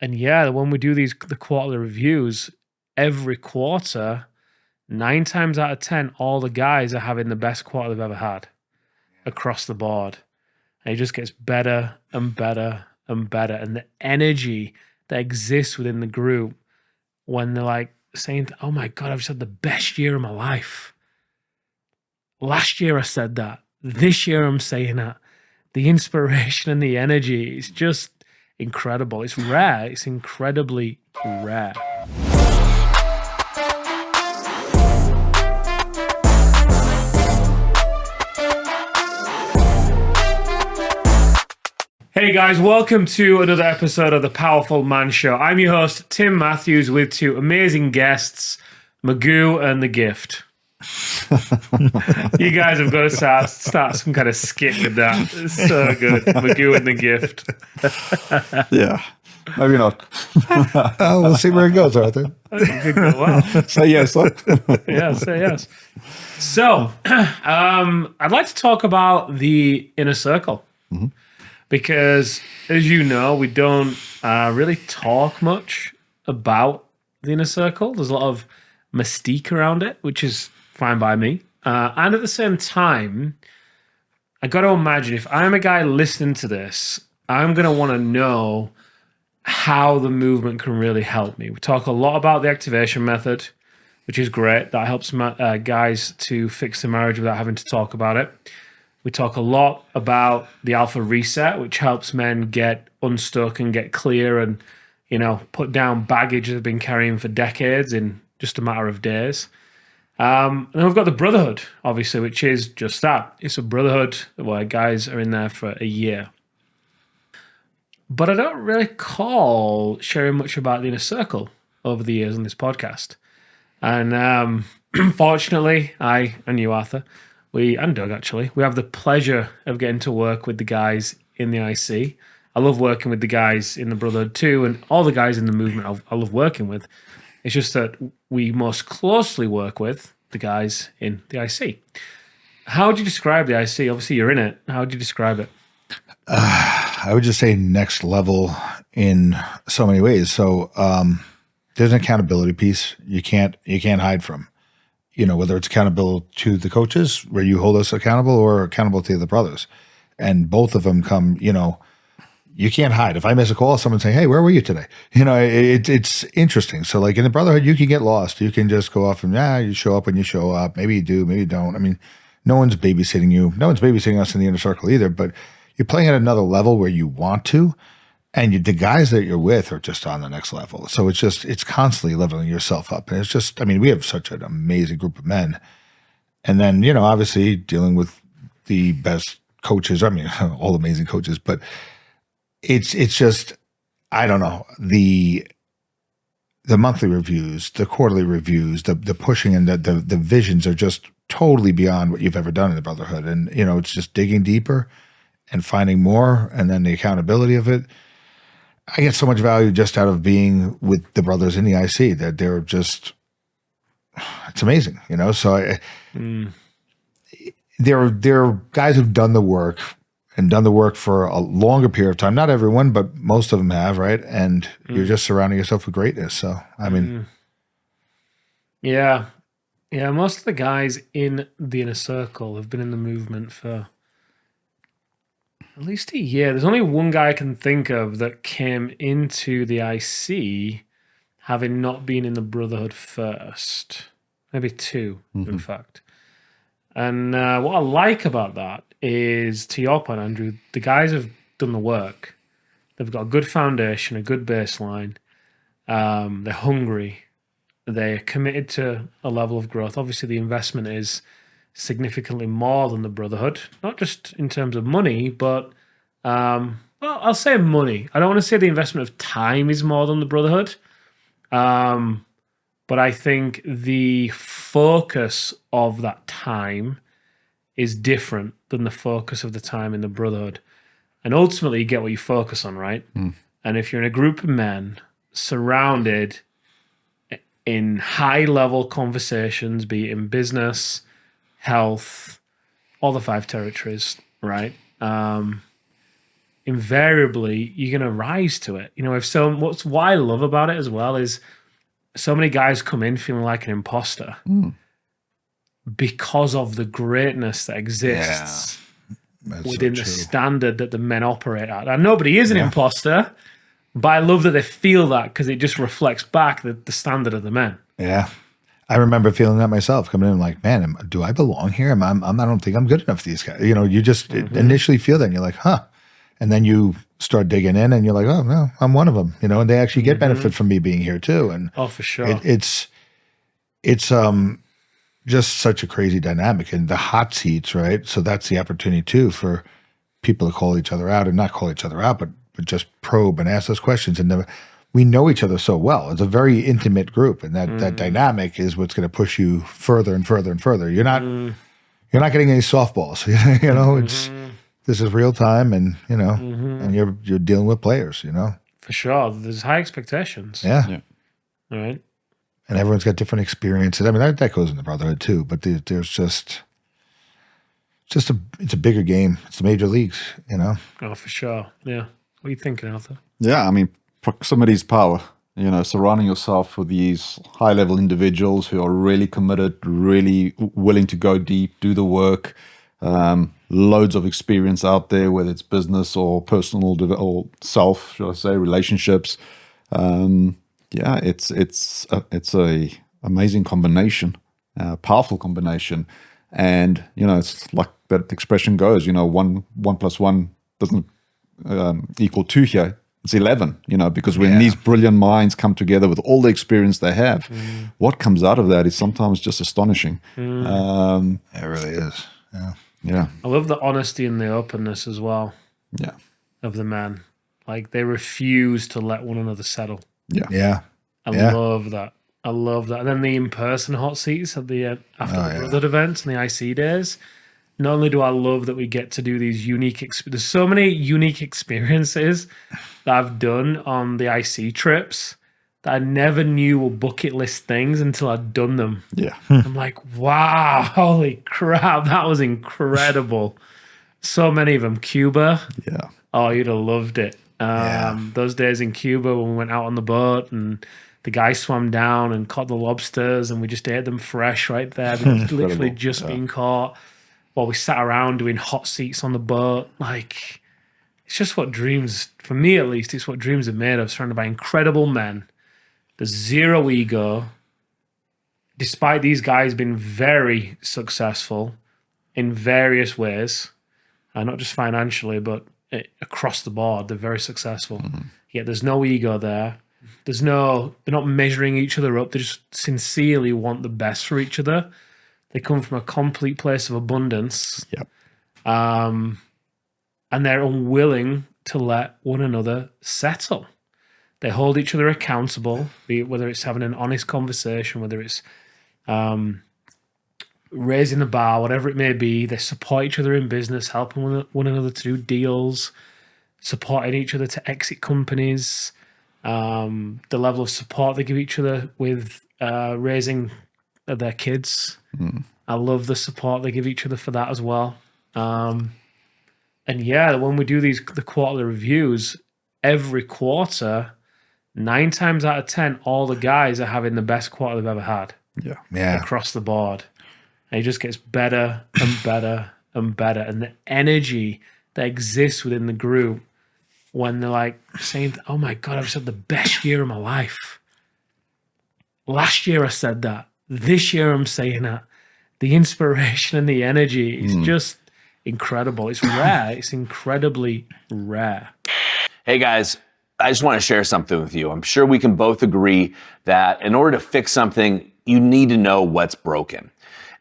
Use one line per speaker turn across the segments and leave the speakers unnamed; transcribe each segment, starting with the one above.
And yeah, when we do the quarterly reviews, every quarter, 9 times out of 10, all the guys are having the best quarter they've ever had across the board. And it just gets better and better and better. And the energy that exists within the group when they're like saying, oh my God, I've just had the best year of my life. Last year I said that. This year I'm saying that. The inspiration and the energy is just incredible. It's rare. It's incredibly rare. Hey guys, welcome to another episode of The Powerful Man Show. I'm your host, Tim Matthews, with two amazing guests, Magoo and The Gift. You guys have got to start some kind of skit with that. It's so good. Magoo and The Gift.
Yeah, maybe not. We'll see where it goes, Arthur.
It could go well.
Say yes.
Yeah, say yes. So, I'd like to talk about the inner circle. Mm-hmm. Because, as you know, we don't really talk much about the inner circle. There's a lot of mystique around it, which is fine by me. And at the same time, I got to imagine if I'm a guy listening to this, I'm going to want to know how the movement can really help me. We talk a lot about the activation method, which is great. That helps guys to fix their marriage without having to talk about it. We talk a lot about the alpha reset, which helps men get unstuck and get clear and, put down baggage they've been carrying for decades in just a matter of days. And then we've got the Brotherhood, obviously, which is just that. It's a brotherhood where guys are in there for a year. But I don't really recall sharing much about the inner circle over the years on this podcast. And fortunately, I and you, Arthur, and Doug actually, we have the pleasure of getting to work with the guys in the IC. I love working with the guys in the Brotherhood too, and all the guys in the movement I love working with. It's just that we most closely work with the guys in the IC. How would you describe the IC? Obviously, you're in it. How would you describe it?
I would just say next level in so many ways. So there's an accountability piece you can't hide from. Whether it's accountable to the coaches, where you hold us accountable, or accountable to the brothers. And both of them come, you can't hide. If I miss a call, someone saying, hey, where were you today? It's interesting. So like in the Brotherhood, you can get lost. You can just go off and, you show up when you show up. Maybe you do, maybe you don't. I mean, no one's babysitting you. No one's babysitting us in the inner circle either, but you're playing at another level where you want to. And the guys that you're with are just on the next level. So it's constantly leveling yourself up. And it's just, we have such an amazing group of men. And then, obviously dealing with the best coaches, all amazing coaches, but it's just, I don't know, the monthly reviews, the quarterly reviews, the pushing and the visions are just totally beyond what you've ever done in the Brotherhood. And, it's just digging deeper and finding more, and then the accountability of it. I get so much value just out of being with the brothers in the IC that they're just, it's amazing, So there are guys who've done the work for a longer period of time. Not everyone, but most of them have, right? And you're just surrounding yourself with greatness. So,
Yeah. Most of the guys in the inner circle have been in the movement for at least a year. There's only one guy I can think of that came into the IC having not been in the Brotherhood first. Maybe two, in fact. And what I like about that is, to your point, Andrew, the guys have done the work. They've got a good foundation, a good baseline. They're hungry. They're committed to a level of growth. Obviously, the investment is significantly more than the Brotherhood, not just in terms of money, but I'll say money. I don't want to say the investment of time is more than the Brotherhood, but I think the focus of that time is different than the focus of the time in the Brotherhood. And ultimately, you get what you focus on, right? And if you're in a group of men surrounded in high-level conversations, be it in business, health, all the 5 territories, right? invariably you're going to rise to it. What I love about it as well is so many guys come in feeling like an imposter because of the greatness that exists within the standard that the men operate at. And nobody is an imposter, but I love that they feel that because it just reflects back the standard of the men.
Yeah. I remember feeling that myself, coming in like, man, do I belong here? I don't think I'm good enough for these guys. You just initially feel that and you're like, huh. And then you start digging in and you're like, oh, no, I'm one of them, and they actually get benefit from me being here too. And
for sure.
It's just such a crazy dynamic, and the hot seats, right? So that's the opportunity too for people to call each other out, and not call each other out, but just probe and ask those questions. And we know each other so well. It's a very intimate group, and that dynamic is what's going to push you further and further and further. You're not getting any softballs. This is real time, and and you're dealing with players.
For sure, there's high expectations.
Yeah.
All right.
And everyone's got different experiences. I mean, that goes in the Brotherhood too. But there's just it's a bigger game. It's the major leagues.
Oh, for sure. Yeah. What are you thinking, Arthur?
Yeah, I mean, proximity is power. Surrounding yourself with these high-level individuals who are really committed, really willing to go deep, do the work. Loads of experience out there, whether it's business or personal or self, should I say, relationships. It's a amazing combination, powerful combination, and it's like that expression goes. 1 + 1 doesn't equal 2 here. It's 11. Because when these brilliant minds come together with all the experience they have, what comes out of that is sometimes just astonishing.
It really is.
Yeah.
I love the honesty and the openness as well.
Yeah.
Of the man, like they refuse to let one another settle.
Yeah.
I love that. And then the in-person hot seats at the after the Brotherhood events and the IC days. Not only do I love that we get to do these there's so many unique experiences that I've done on the IC trips that I never knew were bucket list things until I'd done them.
Yeah.
I'm like, wow, holy crap, that was incredible. So many of them. Cuba.
Yeah.
Oh, you'd have loved it. Those days in Cuba when we went out on the boat and the guy swam down and caught the lobsters and we just ate them fresh right there. They were literally just being caught while we sat around doing hot seats on the boat. Like, it's just what dreams, for me at least, it's what dreams are made of, surrounded by incredible men. There's zero ego. Despite these guys being very successful in various ways, not just financially, but across the board, they're very successful. Yet there's no ego there. They're not measuring each other up. They just sincerely want the best for each other. They come from a complete place of abundance.
Yep.
And they're unwilling to let one another settle. They hold each other accountable, be it whether it's having an honest conversation, whether it's raising the bar, whatever it may be. They support each other in business, helping one another to do deals, supporting each other to exit companies, the level of support they give each other with raising their kids. I love the support they give each other for that as well. And when we do the quarterly reviews, every quarter, 9 times out of 10, all the guys are having the best quarter they've ever had.
Yeah.
Across the board. And it just gets better and better and better. And the energy that exists within the group when they're like saying, oh my God, I've just had the best year of my life. Last year I said that. This year I'm saying that. The inspiration and the energy is just incredible. It's rare. It's incredibly rare.
Hey guys, I just want to share something with you. I'm sure we can both agree that in order to fix something, you need to know what's broken.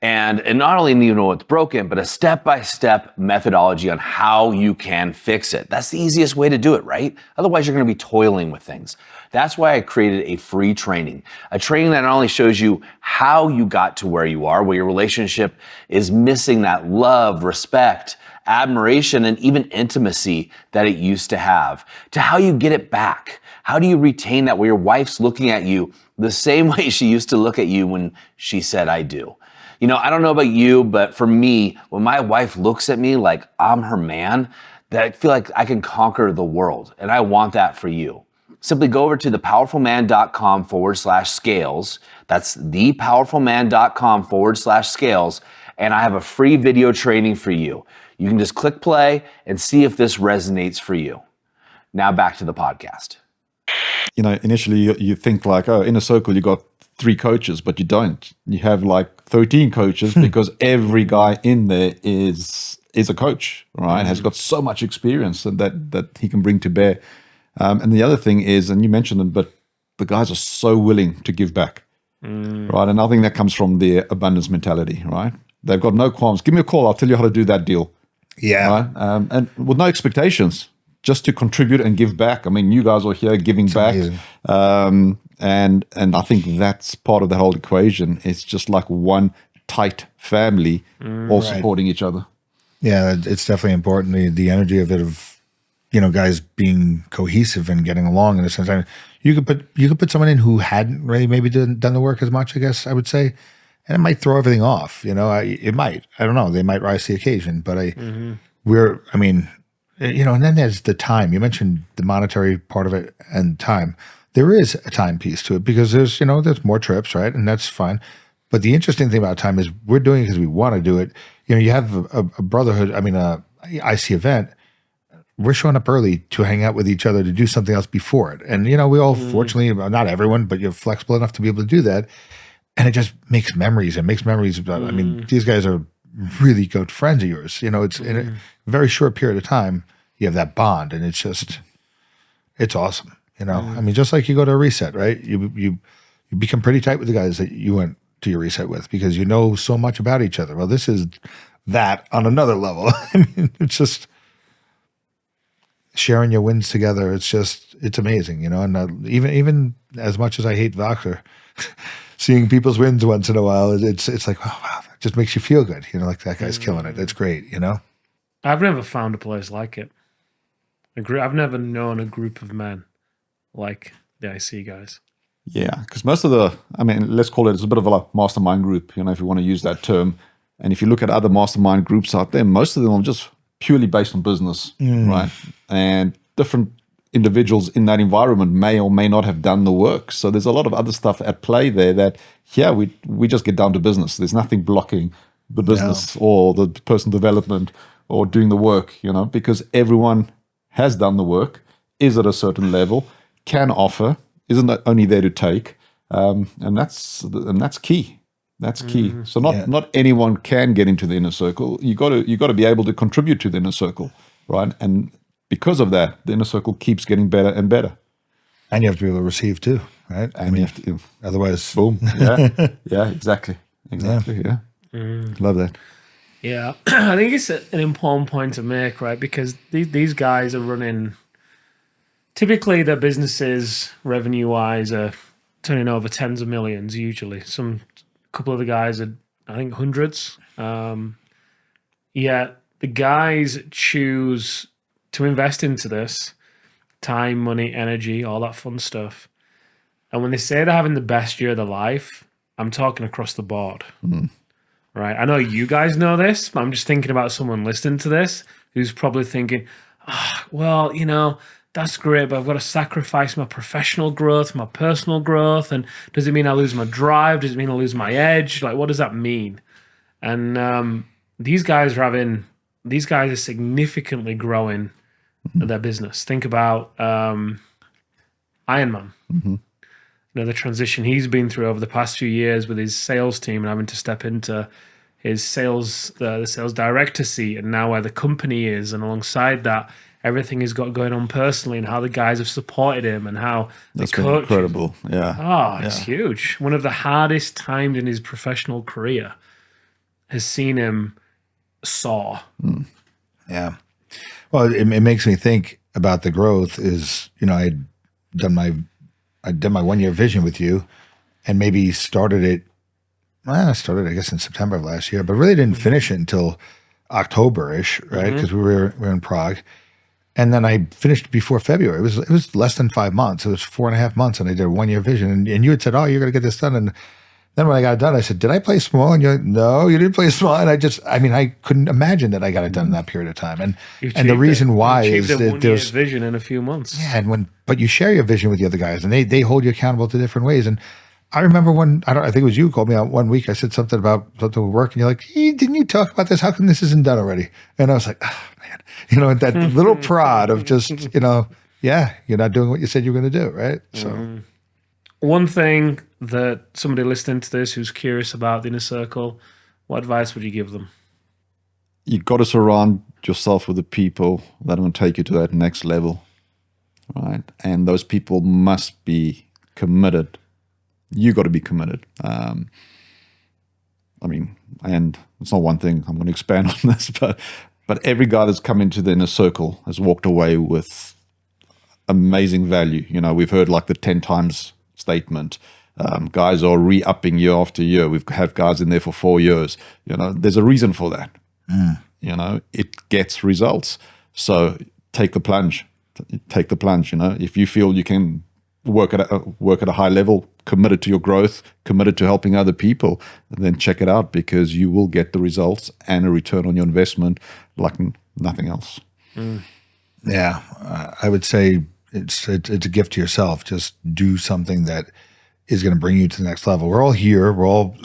And not only need to know what's broken, but a step-by-step methodology on how you can fix it. That's the easiest way to do it, right? Otherwise, you're going to be toiling with things. That's why I created a free training, a training that not only shows you how you got to where you are, where your relationship is missing that love, respect, admiration, and even intimacy that it used to have, to how you get it back. How do you retain that where your wife's looking at you the same way she used to look at you when she said, I do? I don't know about you, but for me, when my wife looks at me like I'm her man, that I feel like I can conquer the world. And I want that for you. Simply go over to thepowerfulman.com/scales. That's thepowerfulman.com/scales. And I have a free video training for you. You can just click play and see if this resonates for you. Now back to the podcast.
Initially you think like, oh, in a circle you got 3 coaches, but you don't. You have like 13 coaches because every guy in there is a coach, right? Has got so much experience that he can bring to bear. And the other thing is, and you mentioned it, but the guys are so willing to give back, right? And I think that comes from their abundance mentality, right? They've got no qualms. Give me a call. I'll tell you how to do that deal.
Yeah.
Right? And with no expectations, just to contribute and give back. I mean, you guys are here giving back. And I think that's part of the whole equation. It's just like one tight family, all supporting each other.
Yeah, it's definitely important. The energy of it, of guys being cohesive and getting along in a sense. I mean, you could put someone in who hadn't really maybe done the work as much, I guess I would say, and it might throw everything off. It might. I don't know. They might rise to the occasion, but and then there's the time. You mentioned the monetary part of it and time. There is a time piece to it because there's more trips, right? And that's fine. But the interesting thing about time is we're doing it because we want to do it. You have a brotherhood, a IC event. We're showing up early to hang out with each other to do something else before it. And, we all, fortunately, not everyone, but you're flexible enough to be able to do that. And it just makes memories. It makes memories. These guys are really good friends of yours. It's in a very short period of time, you have that bond, and it's awesome. Just like you go to a reset, right? You become pretty tight with the guys that you went to your reset with because you know so much about each other. Well, this is that on another level. It's just sharing your wins together. It's amazing, and even as much as I hate Voxer, seeing people's wins once in a while, it's like, oh, wow, it just makes you feel good. Like that guy's killing it. That's great,
I've never found a place like it. I've never known a group of men like the IC guys.
Yeah, because most of let's call it's a bit of a mastermind group, if you want to use that term. And if you look at other mastermind groups out there, most of them are just purely based on business, right? And different individuals in that environment may or may not have done the work. So there's a lot of other stuff at play there that, we just get down to business. There's nothing blocking the business or the personal development or doing the work, because everyone has done the work, is at a certain level, can offer, isn't only there to take, and that's key. That's key. So not anyone can get into the inner circle. You got to be able to contribute to the inner circle, right? And because of that, the inner circle keeps getting better and better.
And you have to be able to receive too, right?
And you have to,
otherwise,
boom. Yeah, exactly. Yeah. Love that.
Yeah, I think it's an important point to make, right? Because these guys are running. Typically, their businesses, revenue-wise, are turning over tens of millions. Usually, a couple of the guys are, I think, hundreds. Yet the guys choose to invest into this time, money, energy, all that fun stuff. And when they say they're having the best year of their life, I'm talking across the board. Right? I know you guys know this, but I'm just thinking about someone listening to this who's probably thinking, that's great, but I've got to sacrifice my professional growth, my personal growth. And does it mean I lose my drive? Does it mean I lose my edge? Like, what does that mean? And these guys are significantly growing their business. Think about Iron Man. The transition he's been through over the past few years with his sales team and having to step into his the sales director seat, and now where the company is, and alongside that, everything he's got going on personally, and how the guys have supported him, and how
that's been incredible. Yeah.
Oh, it's huge. One of the hardest times in his professional career has seen him soar.
Yeah. Well, it makes me think about the growth. Is I did my 1 year vision with you, and maybe started it. I started, I guess, in September of last year, but really didn't finish it until October-ish, right? Because we were in Prague. And then I finished before February. It was less than 5 months. It was 4.5 months, and I did a 1 year vision. And you had said, "Oh, you're going to get this done in Then when I got it done, I said, did I play small? And you're like, no, you didn't play small. And I couldn't imagine that I got it done in that period of time. And the reason why is that there's
vision in a few months.
Yeah, but you share your vision with the other guys, and they hold you accountable to different ways. And I remember I think it was you who called me out one week. I said something about something with work, and you're like, didn't you talk about this? How come this isn't done already? And I was like, oh man, that little prod of just, yeah, you're not doing what you said you were going to do, right? So
one thing that somebody listening to this who's curious about the inner circle, what advice would you give them?
You got to surround yourself with the people that are going to take you to that next level, right? And those people must be committed. You got to be committed. And it's not one thing. I'm going to expand on this, but every guy that's come into the inner circle has walked away with amazing value. We've heard like the 10 times statement. Guys are re-upping year after year. We've had guys in there for 4 years. There's a reason for that. It gets results. So take the plunge. If you feel you can work at a high level, committed to your growth, committed to helping other people, then check it out, because you will get the results and a return on your investment like nothing else.
Yeah, I would say it's a gift to yourself. Just do something that is going to bring you to the next level. We're all here. We're all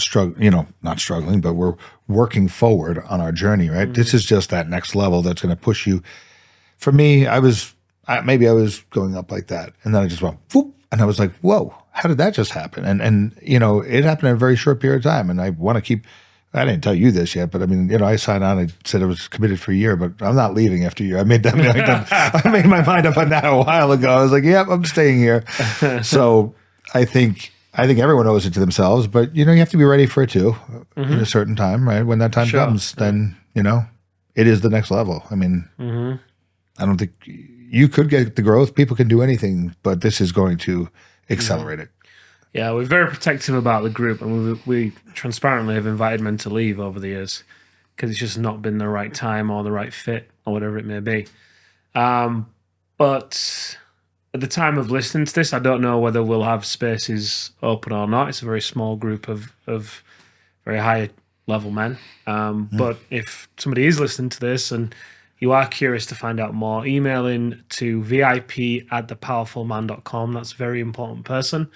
not struggling, but we're working forward on our journey, right? This is just that next level that's going to push you. For me, maybe I was going up like that, and then I just went, whoop, and I was like, whoa, how did that just happen? And it happened in a very short period of time, and I want to keep. I didn't tell you this yet, but I signed on. I said I was committed for a year, but I'm not leaving after a year. I made my mind up on that a while ago. I was like, yep, I'm staying here. So I think everyone owes it to themselves, but you have to be ready for it too in a certain time, right? When that time comes, then it is the next level. I don't think you could get the growth. People can do anything, but this is going to accelerate it.
Yeah, we're very protective about the group, and we transparently have invited men to leave over the years because it's just not been the right time or the right fit or whatever it may be. But at the time of listening to this, I don't know whether we'll have spaces open or not. It's a very small group of very high level men. But if somebody is listening to this and you are curious to find out more, email in to vip@thepowerfulman.com. That's a very important person.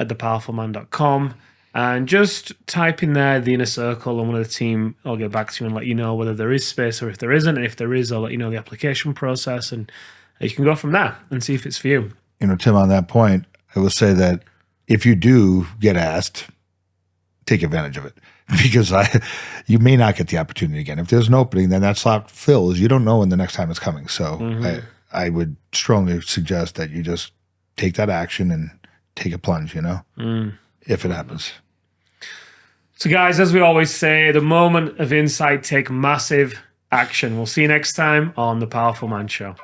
At thepowerfulman.com, and just type in there the inner circle, and one of the team will get back to you and let you know whether there is space or if there isn't. And if there is, I'll let you know the application process, and you can go from there and see if it's for you.
Tim, on that point, I will say that if you do get asked, take advantage of it, because you may not get the opportunity again. If there's an opening, then that slot fills. You don't know when the next time is coming. So I would strongly suggest that you just take that action and take a plunge, if it happens.
So guys, as we always say, the moment of insight, take massive action. We'll see you next time on The Powerful Man Show.